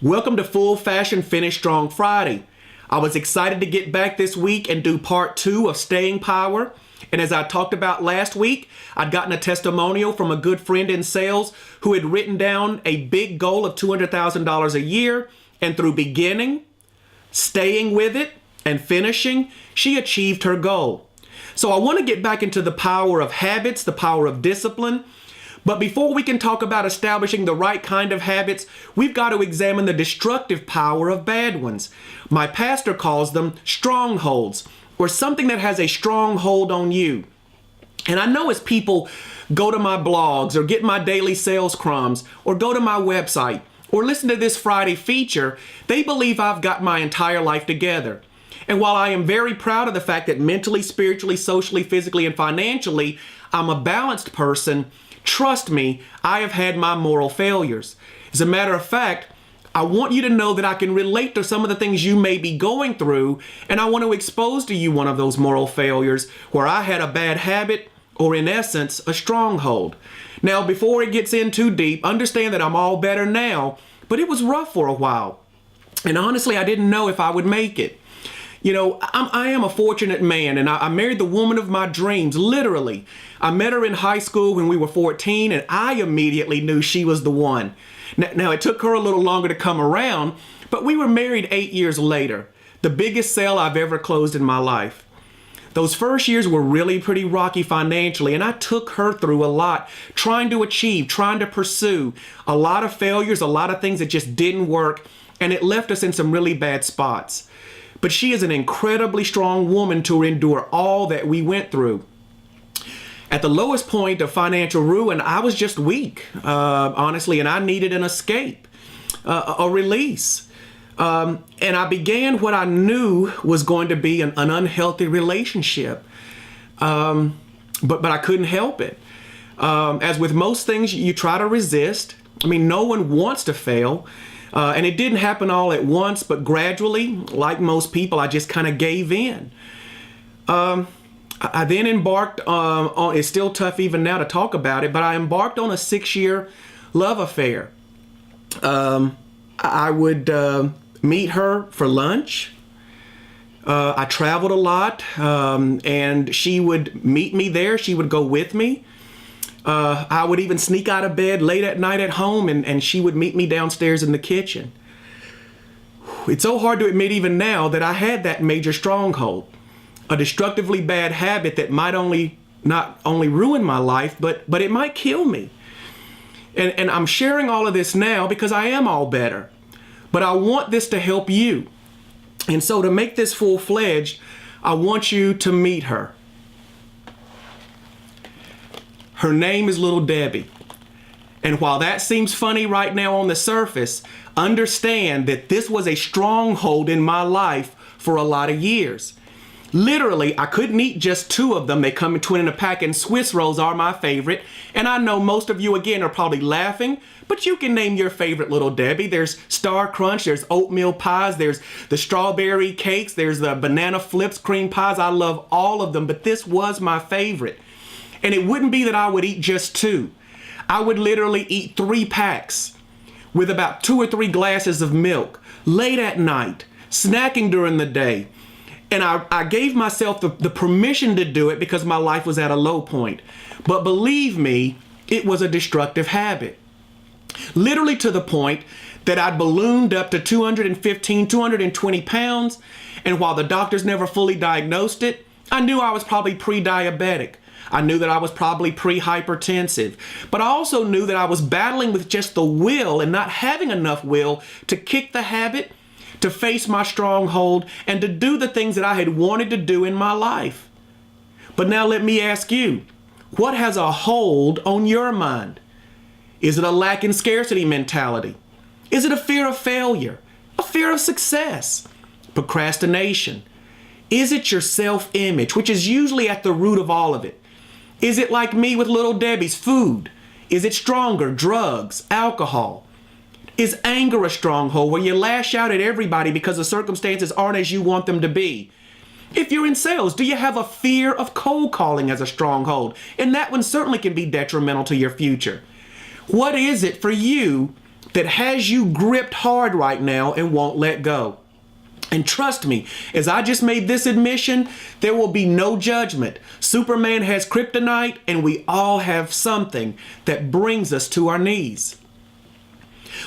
Welcome to Full Fashion Finish Strong Friday. I was excited to get back this week and do part 2 of Staying Power. And as I talked about last week, I'd gotten a testimonial from a good friend in sales who had written down a big goal of $200,000 a year. And through beginning, staying with it, and finishing, she achieved her goal. So I want to get back into the power of habits, the power of discipline. But before we can talk about establishing the right kind of habits, we've got to examine the destructive power of bad ones. My pastor calls them strongholds, or something that has a strong hold on you. And I know as people go to my blogs or get my daily sales crumbs or go to my website or listen to this Friday feature, they believe I've got my entire life together. And while I am very proud of the fact that mentally, spiritually, socially, physically, and financially, I'm a balanced person, trust me, I have had my moral failures. As a matter of fact, I want you to know that I can relate to some of the things you may be going through, and I want to expose to you one of those moral failures where I had a bad habit, or in essence, a stronghold. Now, before it gets in too deep, understand that I'm all better now, but it was rough for a while. And honestly, I didn't know if I would make it. You know, I am a fortunate man, and I married the woman of my dreams, literally. I met her in high school when we were 14, and I immediately knew she was the one. Now, it took her a little longer to come around, but we were married 8 years later, the biggest sale I've ever closed in my life. Those first years were really pretty rocky financially, and I took her through a lot, trying to achieve, trying to pursue, a lot of failures, a lot of things that just didn't work, and it left us in some really bad spots. But she is an incredibly strong woman to endure all that we went through. At the lowest point of financial ruin, I was just weak, honestly, and I needed an escape, a release. And I began what I knew was going to be an unhealthy relationship, but I couldn't help it. As with most things, you try to resist. I mean, no one wants to fail. And it didn't happen all at once, but gradually, like most people, I just kind of gave in. I then embarked on, it's still tough even now to talk about it, but I embarked on a 6-year love affair. I would meet her for lunch. I traveled a lot, and she would meet me there. She would go with me. I would even sneak out of bed late at night at home, and she would meet me downstairs in the kitchen. It's so hard to admit even now that I had that major stronghold, a destructively bad habit that might not only ruin my life, but it might kill me. And I'm sharing all of this now because I am all better, but I want this to help you. And so to make this full-fledged, I want you to meet her. Her name is Little Debbie. And while that seems funny right now on the surface, understand that this was a stronghold in my life for a lot of years. Literally, I couldn't eat just 2 of them. They come in twin in a pack, and Swiss rolls are my favorite. And I know most of you, again, are probably laughing, but you can name your favorite Little Debbie. There's Star Crunch, there's oatmeal pies, there's the strawberry cakes, there's the banana flips, cream pies. I love all of them, but this was my favorite. And it wouldn't be that I would eat just 2. I would literally eat 3 packs with about 2 or 3 glasses of milk late at night, snacking during the day. And I gave myself the permission to do it because my life was at a low point. But believe me, it was a destructive habit. Literally to the point that I'd ballooned up to 215, 220 pounds. And while the doctors never fully diagnosed it, I knew I was probably pre-diabetic. I knew that I was probably pre-hypertensive, but I also knew that I was battling with just the will and not having enough will to kick the habit, to face my stronghold, and to do the things that I had wanted to do in my life. But now let me ask you, what has a hold on your mind? Is it a lack and scarcity mentality? Is it a fear of failure? A fear of success? Procrastination? Is it your self-image, which is usually at the root of all of it? Is it like me with Little Debbie's food? Is it stronger? Drugs, alcohol? Is anger a stronghold where you lash out at everybody because the circumstances aren't as you want them to be? If you're in sales, do you have a fear of cold calling as a stronghold? And that one certainly can be detrimental to your future. What is it for you that has you gripped hard right now and won't let go. And trust me, as I just made this admission, there will be no judgment. Superman has kryptonite, and we all have something that brings us to our knees.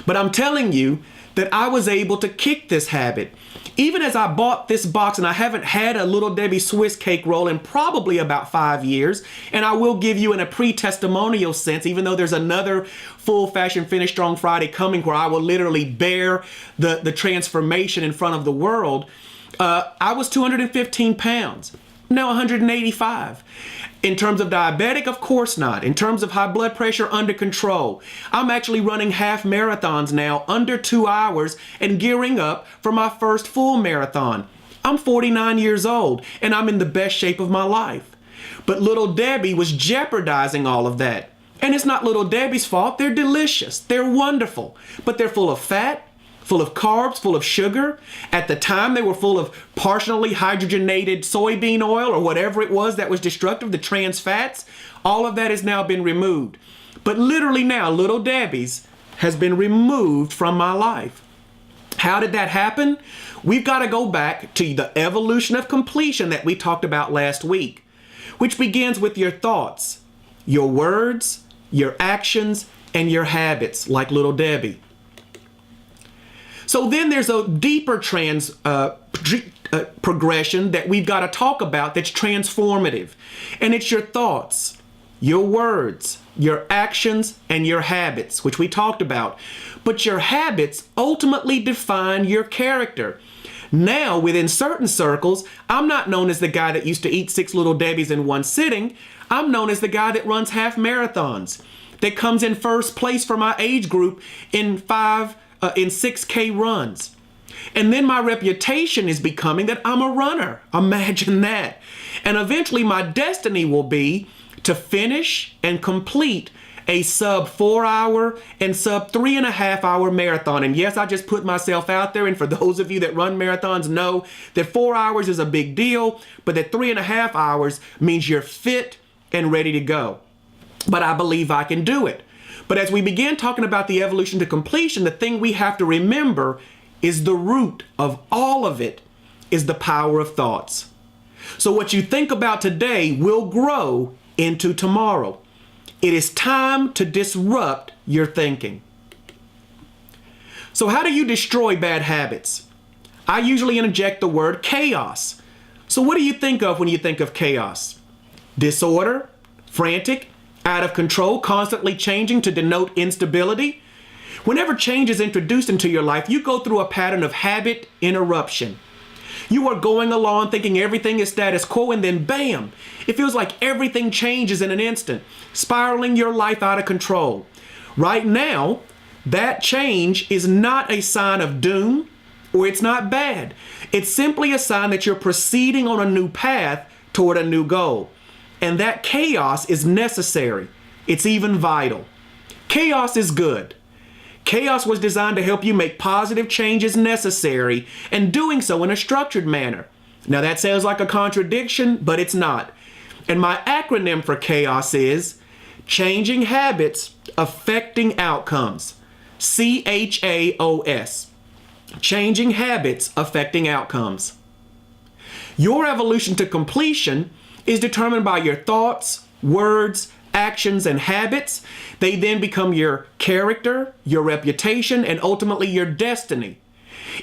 But I'm telling you that I was able to kick this habit. Even as I bought this box, and I haven't had a Little Debbie Swiss cake roll in probably about 5 years, and I will give you in a pre-testimonial sense, even though there's another full fashion Finish Strong Friday coming where I will literally bear the transformation in front of the world. I was 215 pounds, now 185. In terms of diabetic, of course not. In terms of high blood pressure, under control. I'm actually running half marathons now, under 2 hours, and gearing up for my first full marathon. I'm 49 years old, and I'm in the best shape of my life. But Little Debbie was jeopardizing all of that. And it's not Little Debbie's fault. They're delicious. They're wonderful. But they're full of fat, full of carbs, full of sugar. At the time, they were full of partially hydrogenated soybean oil or whatever it was that was destructive, the trans fats. All of that has now been removed. But literally now, Little Debbie's has been removed from my life. How did that happen? We've got to go back to the evolution of completion that we talked about last week, which begins with your thoughts, your words, your actions, and your habits, like Little Debbie. So then there's a deeper progression that we've got to talk about that's transformative. And it's your thoughts, your words, your actions, and your habits, which we talked about. But your habits ultimately define your character. Now, within certain circles, I'm not known as the guy that used to eat 6 Little Debbies in one sitting. I'm known as the guy that runs half marathons, that comes in first place for my age group in 6K runs. And then my reputation is becoming that I'm a runner. Imagine that. And eventually my destiny will be to finish and complete a sub 4 hour and sub 3.5 hour marathon. And yes, I just put myself out there. And for those of you that run marathons know that 4 hours is a big deal, but that 3.5 hours means you're fit and ready to go. But I believe I can do it. But as we begin talking about the evolution to completion, the thing we have to remember is the root of all of it is the power of thoughts. So what you think about today will grow into tomorrow. It is time to disrupt your thinking. So how do you destroy bad habits? I usually interject the word chaos. So what do you think of when you think of chaos? Disorder, frantic, out of control, constantly changing to denote instability. Whenever change is introduced into your life, you go through a pattern of habit interruption. You are going along thinking everything is status quo, and then bam, it feels like everything changes in an instant, spiraling your life out of control. Right now, that change is not a sign of doom, or it's not bad. It's simply a sign that you're proceeding on a new path toward a new goal. And that chaos is necessary. It's even vital. Chaos is good. Chaos was designed to help you make positive changes necessary, and doing so in a structured manner. Now that sounds like a contradiction, but it's not. And my acronym for chaos is Changing Habits Affecting Outcomes. CHAOS. Changing Habits Affecting Outcomes. Your evolution to completion is determined by your thoughts, words, actions, and habits. They then become your character, your reputation, and ultimately your destiny.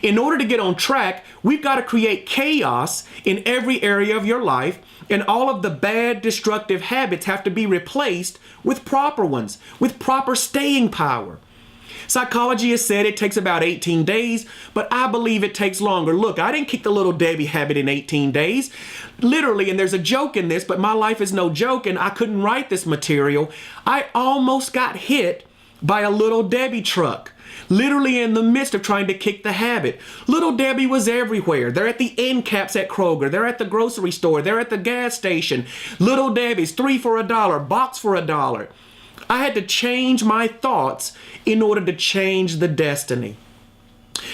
In order to get on track, we've got to create chaos in every area of your life, and all of the bad, destructive habits have to be replaced with proper ones, with proper staying power. Psychology has said it takes about 18 days, but I believe it takes longer. Look, I didn't kick the Little Debbie habit in 18 days. Literally, and there's a joke in this, but my life is no joke, and I couldn't write this material. I almost got hit by a Little Debbie truck, literally in the midst of trying to kick the habit. Little Debbie was everywhere. They're at the end caps at Kroger. They're at the grocery store. They're at the gas station. Little Debbie's, 3 for $1, box for $1. I had to change my thoughts in order to change the destiny.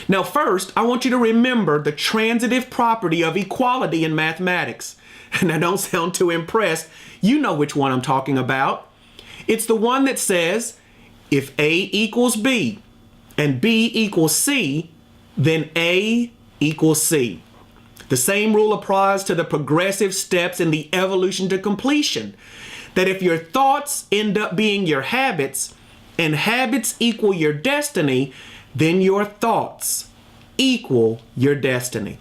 Now, first, I want you to remember the transitive property of equality in mathematics. And I don't sound too impressed. You know which one I'm talking about. It's the one that says, if A equals B, and B equals C, then A equals C. The same rule applies to the progressive steps in the evolution to completion. That if your thoughts end up being your habits and habits equal your destiny, then your thoughts equal your destiny.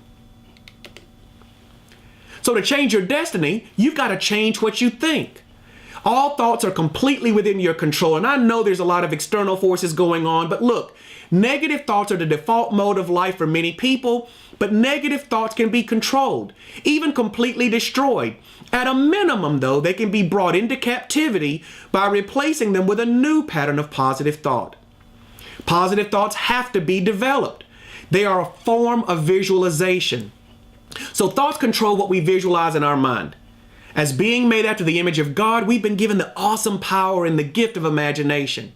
So to change your destiny, you've got to change what you think. All thoughts are completely within your control. And I know there's a lot of external forces going on, but look, negative thoughts are the default mode of life for many people, but negative thoughts can be controlled, even completely destroyed. At a minimum, though, they can be brought into captivity by replacing them with a new pattern of positive thought. Positive thoughts have to be developed. They are a form of visualization. So thoughts control what we visualize in our mind. As being made after the image of God, we've been given the awesome power and the gift of imagination.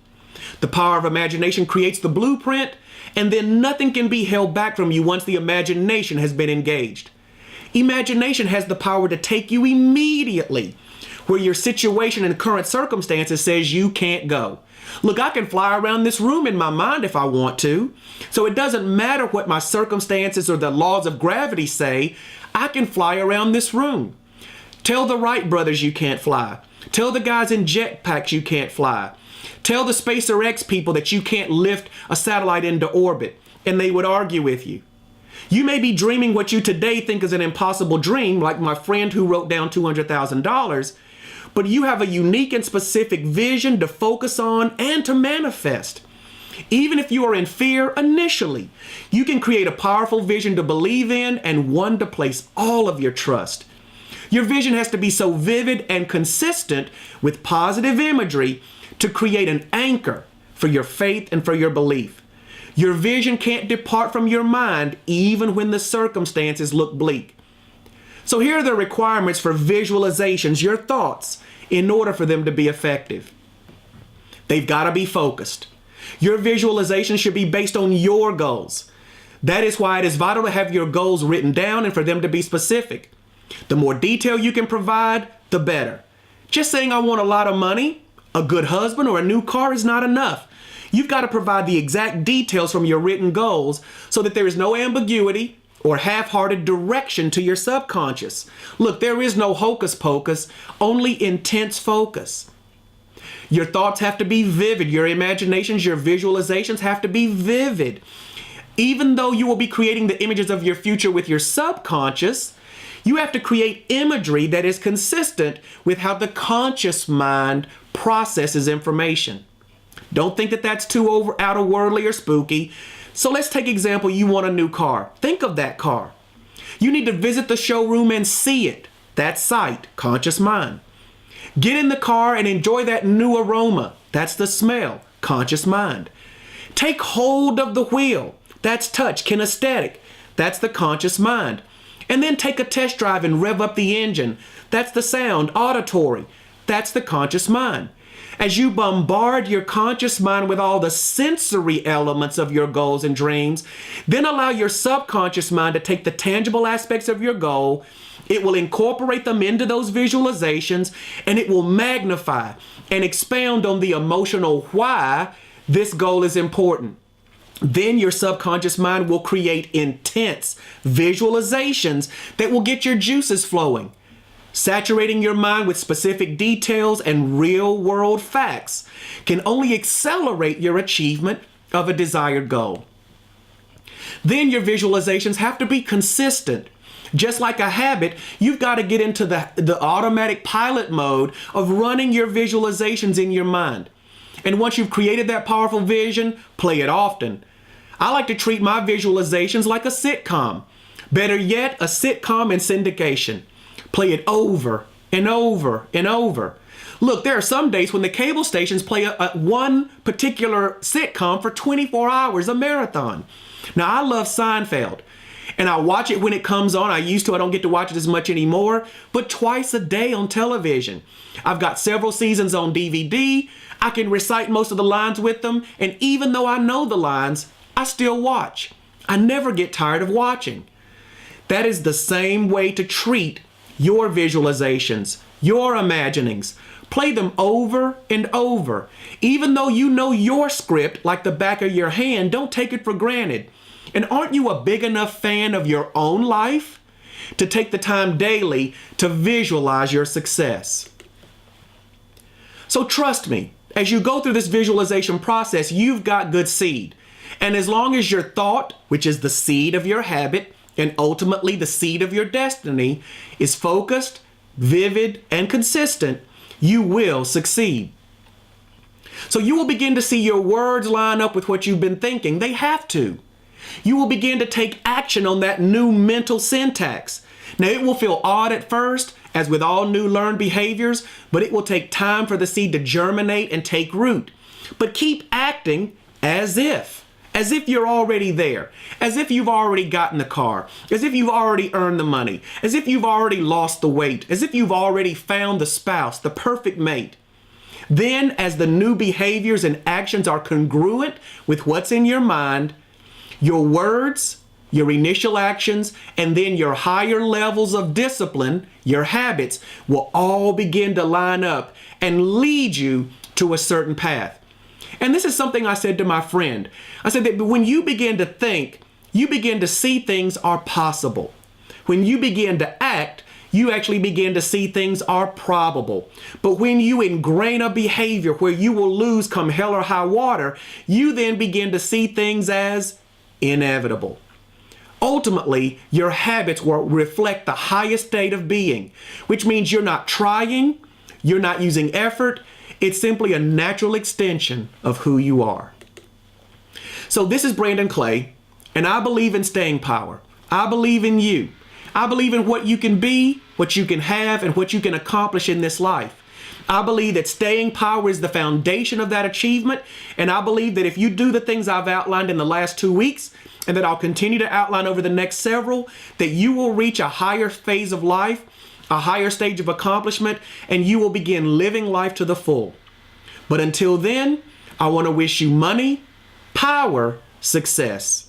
The power of imagination creates the blueprint, and then nothing can be held back from you once the imagination has been engaged. Imagination has the power to take you immediately where your situation and current circumstances says you can't go. Look, I can fly around this room in my mind if I want to. So it doesn't matter what my circumstances or the laws of gravity say, I can fly around this room. Tell the Wright brothers you can't fly. Tell the guys in jetpacks you can't fly. Tell the SpaceX people that you can't lift a satellite into orbit, and they would argue with you. You may be dreaming what you today think is an impossible dream, like my friend who wrote down $200,000, but you have a unique and specific vision to focus on and to manifest. Even if you are in fear initially, you can create a powerful vision to believe in and one to place all of your trust. Your vision has to be so vivid and consistent with positive imagery to create an anchor for your faith and for your belief. Your vision can't depart from your mind even when the circumstances look bleak. So here are the requirements for visualizations, your thoughts, in order for them to be effective. They've got to be focused. Your visualization should be based on your goals. That is why it is vital to have your goals written down and for them to be specific. The more detail you can provide, the better. Just saying I want a lot of money, a good husband, or a new car is not enough. You've got to provide the exact details from your written goals so that there is no ambiguity or half-hearted direction to your subconscious. Look, there is no hocus pocus, only intense focus. Your thoughts have to be vivid. Your imaginations, your visualizations have to be vivid. Even though you will be creating the images of your future with your subconscious, you have to create imagery that is consistent with how the conscious mind processes information. Don't think that that's too outer worldly or spooky. So let's take example, you want a new car. Think of that car. You need to visit the showroom and see it. That's sight, conscious mind. Get in the car and enjoy that new aroma. That's the smell, conscious mind. Take hold of the wheel. That's touch, kinesthetic. That's the conscious mind. And then take a test drive and rev up the engine. That's the sound, auditory. That's the conscious mind. As you bombard your conscious mind with all the sensory elements of your goals and dreams, then allow your subconscious mind to take the tangible aspects of your goal. It will incorporate them into those visualizations, and it will magnify and expound on the emotional why this goal is important. Then your subconscious mind will create intense visualizations that will get your juices flowing. Saturating your mind with specific details and real-world facts can only accelerate your achievement of a desired goal. Then your visualizations have to be consistent. Just like a habit, you've got to get into the automatic pilot mode of running your visualizations in your mind. And once you've created that powerful vision, play it often. I like to treat my visualizations like a sitcom. Better yet, a sitcom in syndication. Play it over and over and over. Look, there are some days when the cable stations play one particular sitcom for 24 hours, a marathon. Now, I love Seinfeld, and I watch it when it comes on. I used to. I don't get to watch it as much anymore, but twice a day on television. I've got several seasons on DVD. I can recite most of the lines with them, and even though I know the lines, I still watch. I never get tired of watching. That is the same way to treat your visualizations, your imaginings. Play them over and over. Even though you know your script like the back of your hand, don't take it for granted. And aren't you a big enough fan of your own life to take the time daily to visualize your success? So trust me, as you go through this visualization process, you've got good seed. And as long as your thought, which is the seed of your habit, and ultimately the seed of your destiny, is focused, vivid, and consistent, you will succeed. So you will begin to see your words line up with what you've been thinking. They have to. You will begin to take action on that new mental syntax. Now, it will feel odd at first, as with all new learned behaviors, but it will take time for the seed to germinate and take root. But keep acting as if you're already there, as if you've already gotten the car, as if you've already earned the money, as if you've already lost the weight, as if you've already found the spouse, the perfect mate. Then, as the new behaviors and actions are congruent with what's in your mind, your words, your initial actions, and then your higher levels of discipline, your habits, will all begin to line up and lead you to a certain path. And this is something I said to my friend. I said that when you begin to think, you begin to see things are possible. When you begin to act, you actually begin to see things are probable. But when you ingrain a behavior where you will lose come hell or high water, you then begin to see things as inevitable. Ultimately, your habits will reflect the highest state of being, which means you're not trying, you're not using effort. It's simply a natural extension of who you are. So this is Brandon Clay, and I believe in staying power. I believe in you. I believe in what you can be, what you can have, and what you can accomplish in this life. I believe that staying power is the foundation of that achievement, and I believe that if you do the things I've outlined in the last 2 weeks, and that I'll continue to outline over the next several, that you will reach a higher phase of life, a higher stage of accomplishment, and you will begin living life to the full. But until then, I want to wish you money, power, success.